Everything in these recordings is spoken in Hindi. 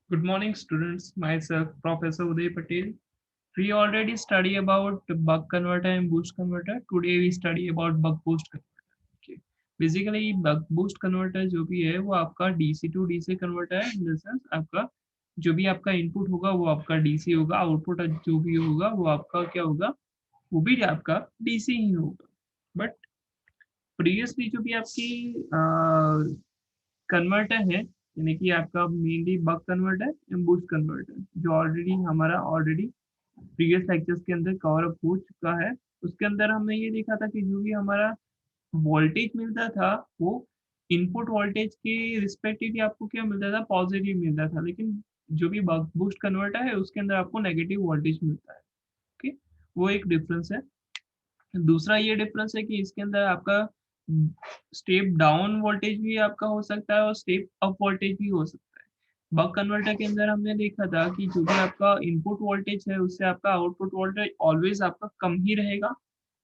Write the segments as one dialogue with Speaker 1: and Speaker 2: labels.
Speaker 1: Good morning, students. Myself, Professor Uday Patel. We already study about buck converter and boost converter. Today we study about buck boost converter. Okay. Basically, buck boost converter जो भी है वो आपका DC to DC कन्वर्टर है. इन द सेंस आपका जो भी आपका इनपुट होगा वो आपका DC होगा, आउटपुट जो भी होगा वो आपका क्या होगा, वो भी आपका DC ही होगा. बट प्रीवियसली जो भी आपकी कन्वर्टर है, यानी कि आपका mainly buck converter and boost converter, जो ऑलरेडी प्रीवियस लेक्चर्स के अंदर कवर अप हो चुका है. उसके अंदर हमने ये देखा था कि जो भी हमारा वोल्टेज मिलता था वो इनपुट वोल्टेज के रिस्पेक्टिवली आपको क्या मिलता था, पॉजिटिव मिलता था. लेकिन जो भी बक बूस्ट कन्वर्टर है उसके अंदर आपको नेगेटिव वोल्टेज मिलता है. ओके, वो एक डिफरेंस है. दूसरा ये डिफरेंस है कि इसके अंदर आपका स्टेप डाउन वोल्टेज भी आपका हो सकता है और स्टेप अप वोल्टेज भी हो सकता है. बक कन्वर्टर के अंदर हमने देखा था कि जो भी आपका इनपुट वोल्टेज है उससे आपका आउटपुट वोल्टेज ऑलवेज आपका कम ही रहेगा.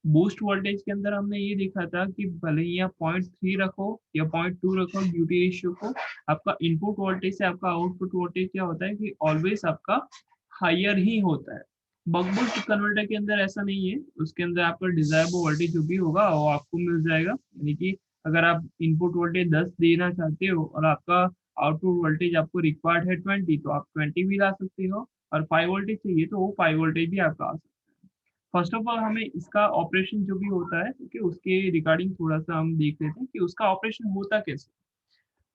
Speaker 1: बूस्ट वोल्टेज के अंदर हमने ये देखा था कि भले ही आप 0.3 रखो या 0.2 रखो ड्यूटी रेशियो को, आपका इनपुट वोल्टेज से आपका आउटपुट वोल्टेज क्या होता है कि ऑलवेज आपका हायर ही होता है. बक बूस्ट कन्वर्टर के अंदर ऐसा नहीं है. उसके अंदर आपका डिजायरेबल वोल्टेज जो भी होगा वो आपको मिल जाएगा. यानी कि अगर आप इनपुट वोल्टेज 10 देना चाहते हो और आपका आउटपुट वोल्टेज आपको रिक्वायर्ड है 20, तो आप 20 भी ला सकते हो. और 5 वोल्टेज चाहिए तो वो 5 वोल्टेज भी आपका आ सकता है. फर्स्ट ऑफ ऑल हमें इसका ऑपरेशन जो भी होता है, क्योंकि उसके रिगार्डिंग थोड़ा सा हम देख लेते हैं कि उसका ऑपरेशन होता कैसे.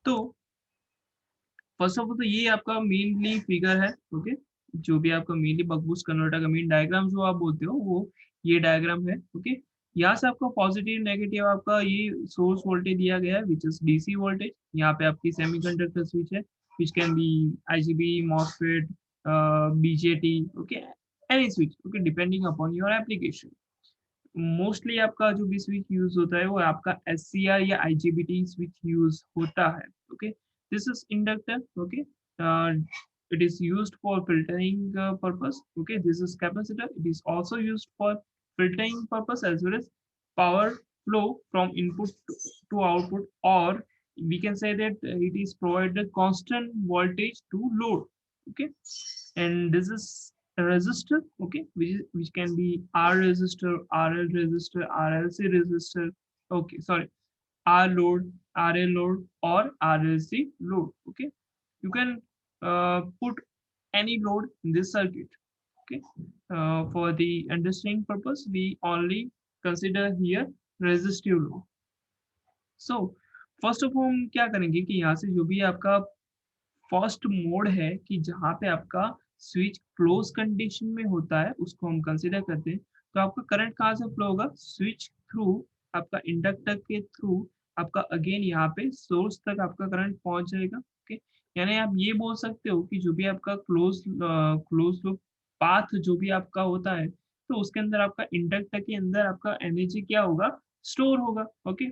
Speaker 1: तो फर्स्ट ऑफ ऑल तो ये आपका मेनली फिगर है. ओके, जो भी आपका मेनली बक बूस्ट कन्वर्टर का मेन डायग्राम जो आप बोलते हो वो ये डायग्राम है. ओके, यहाँ से आपका पॉजिटिव नेगेटिव आपका ये सोर्स वोल्टेज दिया गया है विच इज डीसी वोल्टेज. यहाँ पे आपकी सेमीकंडक्टर स्विच है which can be IGB, MOSFET, BJT. Okay, any switch. Okay, depending upon your application. Mostly आपका जो भी स्विच यूज होता है वो आपका एससीआर या आईजीबीटी स्विच यूज होता है. Okay, this is inductor. Okay, it is used for filtering purpose. Okay, this is capacitor. It is also used for filtering purpose as well as power flow from input to output, or we can say that it is provided constant voltage to load. Okay, and this is a resistor. Okay, which can be R resistor, RL resistor, RLC resistor. Okay, sorry, R load, RL load, or RLC load. Okay, you can put any load in this circuit. Okay, for the understanding purpose, we only consider here resistive load. So first of all हम क्या करेंगे कि यहाँ से जो भी आपका फर्स्ट मोड है कि जहाँ पे आपका स्विच क्लोज कंडीशन में होता है उसको हम कंसीडर करते हैं. तो आपका करंट कहाँ से फ्लो होगा, स्विच थ्रू, आपका इंडक्टर के थ्रू आपका अगेन यहाँ पे सोर्स तक आपका करंट पहुंच जाएगा. ओके, यानी आप ये बोल सकते हो कि जो भी आपका क्लोज लूप पाथ जो भी आपका होता है तो उसके अंदर आपका इंडक्टर के अंदर आपका एनर्जी क्या होगा, स्टोर होगा. ओके,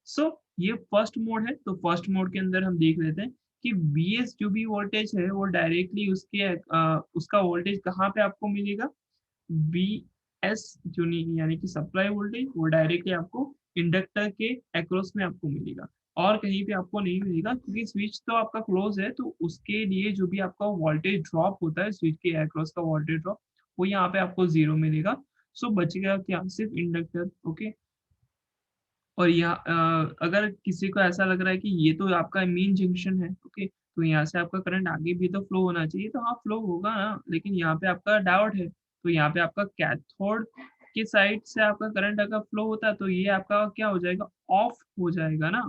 Speaker 1: सो ये फर्स्ट मोड है. तो फर्स्ट मोड के अंदर हम देख लेते हैं कि Vs जो भी वोल्टेज है वो डायरेक्टली उसका वोल्टेज कहाँ पे आपको मिलेगा. Vs जो नहीं यानी कि सप्लाई वोल्टेज वो डायरेक्टली आपको इंडक्टर के अक्रॉस में आपको मिलेगा और कहीं पे आपको नहीं मिलेगा, क्योंकि स्विच तो आपका क्लोज है. तो उसके लिए जो भी आपका वोल्टेज ड्रॉप होता है स्विच के अक्रॉस का वोल्टेज ड्रॉप वो यहाँ पे आपको जीरो मिलेगा. सो बचेगा क्या, सिर्फ इंडक्टर. ओके, और यहाँ अगर किसी को ऐसा लग रहा है कि ये तो आपका मेन जंक्शन है, ओके, तो यहाँ से आपका करंट आगे भी तो फ्लो होना चाहिए. तो हाँ, फ्लो होगा ना, लेकिन यहाँ पे आपका डायोड है तो यहाँ पे आपका कैथोड के साइड से आपका करंट अगर फ्लो होता है तो ये आपका क्या हो जाएगा, ऑफ हो जाएगा ना.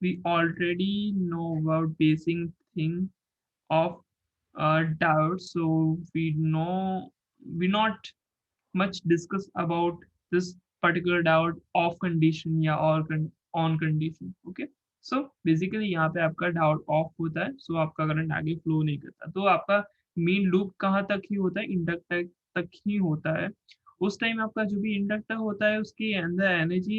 Speaker 1: We already know about basic thing of doubt, so we not much discuss about this particular doubt off condition या on condition. Okay, so basically यहाँ पे आपका डाउट ऑफ होता है, सो आपका करंट आगे फ्लो नहीं करता. तो आपका मेन लूप कहाँ तक ही होता है, इंडक्टर तक ही होता है. उस टाइम आपका जो भी इंडक्टर होता है उसके अंदर एनर्जी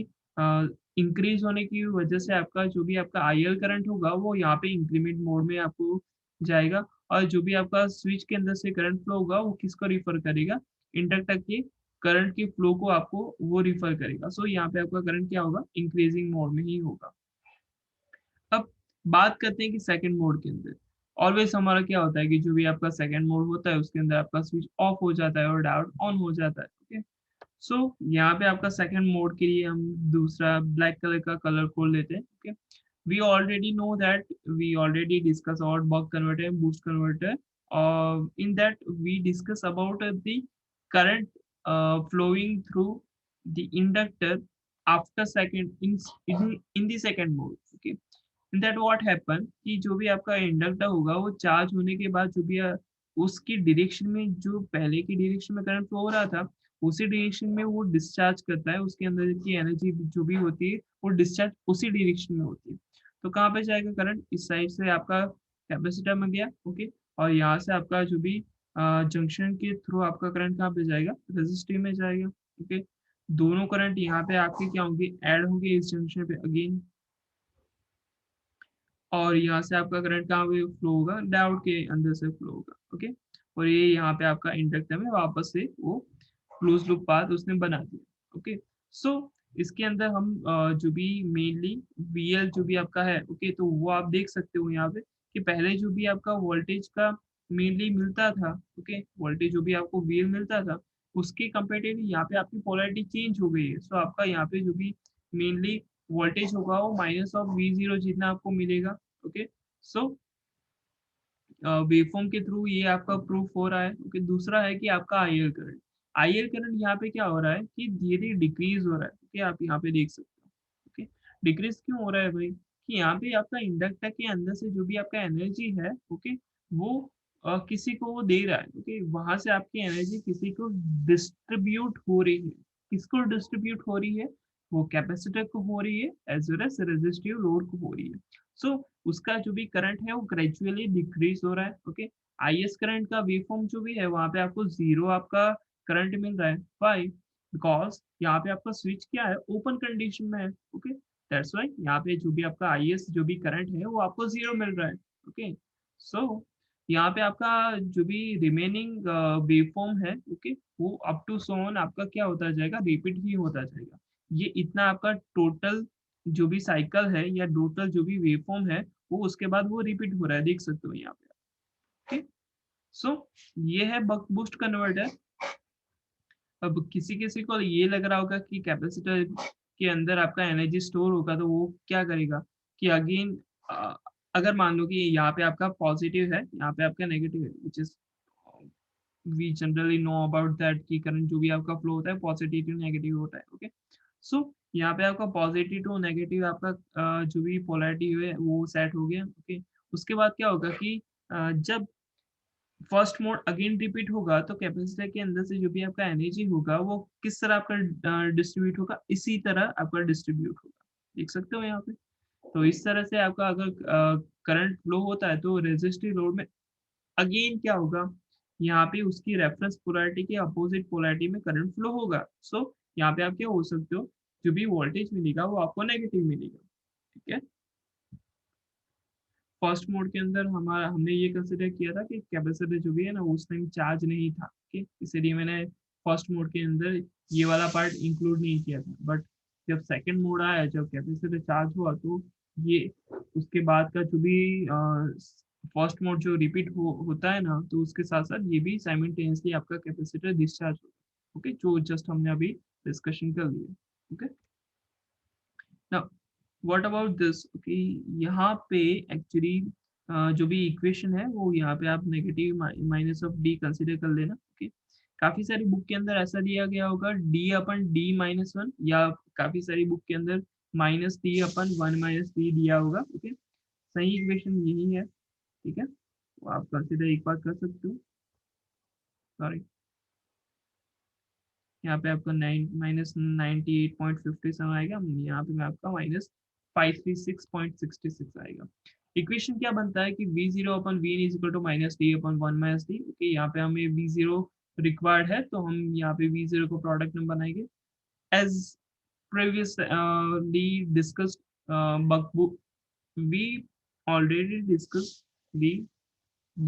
Speaker 1: इंक्रीज होने की वजह से आपका जो भी आपका आईएल करंट होगा वो यहाँ पे इंक्रीमेंट मोड में आपको जाएगा. और जो भी आपका स्विच के अंदर से करंट फ्लो होगा वो किसको रिफर करेगा, इंडक्टर के करंट के फ्लो को आपको वो रिफर करेगा. सो यहाँ पे आपका करंट क्या होगा, इंक्रीजिंग मोड में ही होगा. अब बात करते हैं कि सेकंड मोड के अंदर. ऑलवेज हमारा क्या होता है कि जो भी आपका सेकंड मोड होता है उसके अंदर आपका स्विच ऑफ हो जाता है और डायोड ऑन हो जाता है। ओके, सो यहाँ पे आपका सेकंड मोड के लिए हम दूसरा ब्लैक कलर का कलर कोड लेते हैं। Okay, we already know that we already discuss about buck converter and boost converter. In that we discuss about the current flowing through the inductor after second in the second mode. Okay, in that what happen कि जो भी आपका इंडक्टर होगा वो चार्ज होने के बाद जो भी उसकी डायरेक्शन में जो पहले की डायरेक्शन में करंट फ्लो हो रहा था उसी डायरेक्शन में वो डिस्चार्ज करता है, उसके अंदर की एनर्जी जो भी होती है वो डिस्चार्ज उसी डायरेक्शन में होती है। तो कहाँ पे जाएगा करंट, इस साइड से आपका कैपेसिटर में गया। ओके, और यहाँ से आपका जो भी जंक्शन के थ्रू आपका करंट कहाँ पे जाएगा, रेजिस्टिव में जाएगा। ओके, दोनों करंट यहाँ पे आपके क्या होंगे, ऐड होंगे इस जंक्शन पे अगेन, और यहाँ से आपका करंट कहाँ पे फ्लो होगा, डायोड के अंदर से फ्लो होगा। ओके, और ये यहाँ पे आपका इंडक्टर में वापस से वो क्लोज लूप पाथ उसने बना दिया। ओके, सो इसके अंदर हम जो भी मेनली वीएल जो भी आपका है, ओके, तो वो आप देख सकते हो यहाँ पे कि पहले जो भी आपका वोल्टेज का मेनली मिलता था, ओके, वोल्टेज जो भी आपको वीएल मिलता था उसके कंपेरेटिवली यहाँ पे आपकी पोलैरिटी चेंज हो गई है। सो आपका यहाँ पे जो भी मेनली वोल्टेज होगा वो माइनस ऑफ वी जीरो जितना आपको मिलेगा। ओके, सो वेवफॉर्म के थ्रू ये आपका प्रूफ हो रहा है। ओके, दूसरा है कि आपका आईएल करंट, आईएल करंट यहाँ पे क्या हो रहा है कि धीरे धीरे डिक्रीज हो रहा है। ओके, आप यहाँ पे देख सकते हो। ओके, डिक्रीज क्यों हो रहा है भाई, कि यहाँ पे आपका इंडक्टर के अंदर से जो भी आपका एनर्जी है, ओके, वो किसी को वो दे रहा है। ओके, वहां से आपकी एनर्जी किसी को डिस्ट्रीब्यूट हो रही है। किसको डिस्ट्रीब्यूट हो रही है, वो कैपेसिटर को हो रही है as well as resistive load को हो रही है। सो उसका जो भी करंट है वो ग्रेजुअली डिक्रीज हो रहा है। ओके, आईएस करंट का वेवफॉर्म जो भी है वहां पे आपको जीरो आपका करंट मिल रहा है। व्हाई, बिकॉज यहाँ पे आपका स्विच क्या है, ओपन कंडीशन में है। ओके, दैट्स व्हाई यहाँ पे जो भी आपका आईएस जो भी करंट है वो आपको जीरो मिल रहा है। ओके, सो यहाँ पे आपका जो भी रिमेनिंग वेवफॉर्म है, ओके, वो अप टू सोन आपका क्या होता जाएगा, रिपीट ही होता जाएगा। ये इतना आपका टोटल जो भी साइकिल है या टोटल जो भी वेवफॉर्म है वो उसके बाद वो रिपीट हो रहा है, देख सकते हो यहाँ पे। ओके, सो ये है बक बूस्ट कन्वर्टर। अब किसी किसी को ये लग रहा होगा कि कैपेसिटर के अंदर आपका एनर्जी स्टोर होगा तो वो क्या करेगा कि अगेन अगर मान लो कि यहाँ पे आपका पॉजिटिव है, यहाँ पे आपका नेगेटिव है, which is we generally know about that कि करंट जो भी आपका फ्लो होता है पॉजिटिव टू नेगेटिव होता है। ओके, सो यहाँ पे आपका पॉजिटिव टू नेगेटिव आपका जो भी पोलैरिटी है वो सेट हो गया। ओके, उसके बाद क्या होगा कि जब फर्स्ट मोड अगेन रिपीट होगा तो कैपेसिटर के अंदर से जो भी आपका एनर्जी होगा वो किस तरह आपका डिस्ट्रीब्यूट होगा, इसी तरह आपका डिस्ट्रीब्यूट होगा, देख सकते हो यहाँ पे। तो इस तरह से आपका अगर करंट फ्लो होता है तो रेजिस्टिव लोड में अगेन क्या होगा, यहाँ पे उसकी रेफरेंस पोलैरिटी के अपोजिट पोलैरिटी में करंट फ्लो होगा। सो यहाँ पे आप क्या हो सकते हो, जो भी वोल्टेज मिलेगा वो आपको नेगेटिव मिलेगा। ठीक है, फर्स्ट मोड के अंदर हमारा हमने ये कंसिडर किया था कि कैपेसिटर जो भी है ना उस टाइम चार्ज नहीं था। ओके, इसलिए मैंने फर्स्ट मोड के अंदर ये वाला पार्ट इंक्लूड नहीं किया था। बट जब सेकंड मोड आया, जब कैपेसिटर चार्ज हुआ तो ये उसके बाद का जो भी फर्स्ट मोड जो रिपीट होता है ना तो उसके साथ साथ ये भी साइमल्टेनियसली आपका कैपेसिटर डिस्चार्ज होगा। ओके, जो जस्ट हमने अभी डिस्कशन कर लिया। Okay, now what about this. Okay, यहाँ पे एक्चुअली जो भी इक्वेशन है वो यहाँ पे आप negative minus of D consider कर लेना। ओके, काफी सारी बुक के अंदर ऐसा दिया गया होगा डी अपन डी माइनस वन, या काफी सारी बुक के अंदर minus D upon one minus D दिया होगा। ओके, सही इक्वेशन यही है। ठीक है, तो आप कंसिडर एक बार कर सकते हो। सॉरी, यहाँ पे आपका माइनस 98.57 आएगा, यहाँ पे मैं आपका माइनस 536.66 आएगा। इक्वेशन क्या बनता है कि V zero upon V is equal to minus D upon one minus D. Okay, यहाँ पे हमें वी जीरो रिक्वायर्ड है तो हम यहाँ पे वी जीरो को प्रोडक्ट में बनाएंगे as previously discussed buck we already discussed the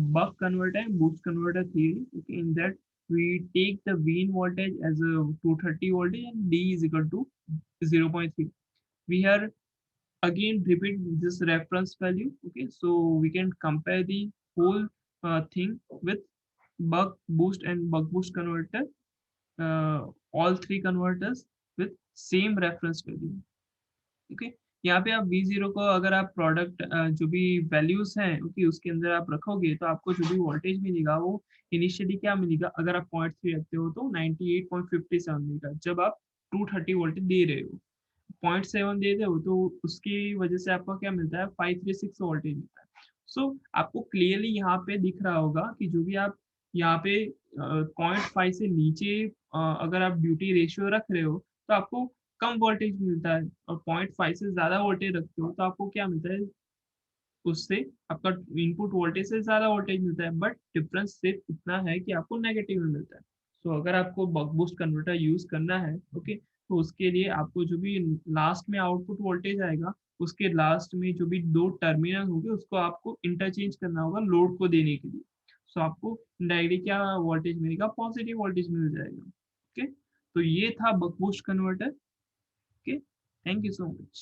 Speaker 1: buck converter and boost converter theory. Okay, in that we take the Vn voltage as a 230 voltage and D is equal to 0.3. We are again repeat this reference value. Okay, so we can compare the whole thing with buck boost and buck boost converter, all three converters with same reference value. Okay, यहाँ पे आप V0 को अगर आप प्रोडक्ट जो भी वैल्यूज हैं ओके उसके अंदर आप रखोगे तो आपको जो भी वोल्टेज मिलेगा वो इनिशियली क्या मिलेगा, अगर आप 0.3 रखते हो तो 98.57 मिलेगा जब आप 230 वोल्टेज दे रहे हो। 0.7 दे रहे हो तो उसकी वजह से आपको क्या मिलता है, 536 वोल्टेज मिलता है। सो आपको क्लियरली यहाँ पे दिख रहा होगा कि जो भी आप यहाँ पे 0.5 से नीचे अगर आप ड्यूटी रेशियो रख रहे हो तो आपको कम वोल्टेज मिलता है, और 0.5 से ज़्यादा वोल्टेज रखते हो तो आपको क्या मिलता है, उससे आपका इनपुट वोल्टेज से ज़्यादा वोल्टेज मिलता है, बट डिफरेंस सिर्फ इतना है कि आपको नेगेटिव में मिलता है। सो अगर आपको बक बूस्ट कन्वर्टर यूज़ करना है ओके, तो उसके लिए आपको जो भी लास्ट में आउटपुट वोल्टेज आएगा उसके लास्ट में जो भी दो टर्मिनल होंगे उसको आपको इंटरचेंज करना होगा लोड को देने के लिए। सो आपको डायरेक्टली क्या वोल्टेज मिलेगा, पॉजिटिव वोल्टेज मिल जाएगा। ओके, तो ये था buck boost converter. Okay, thank you so much.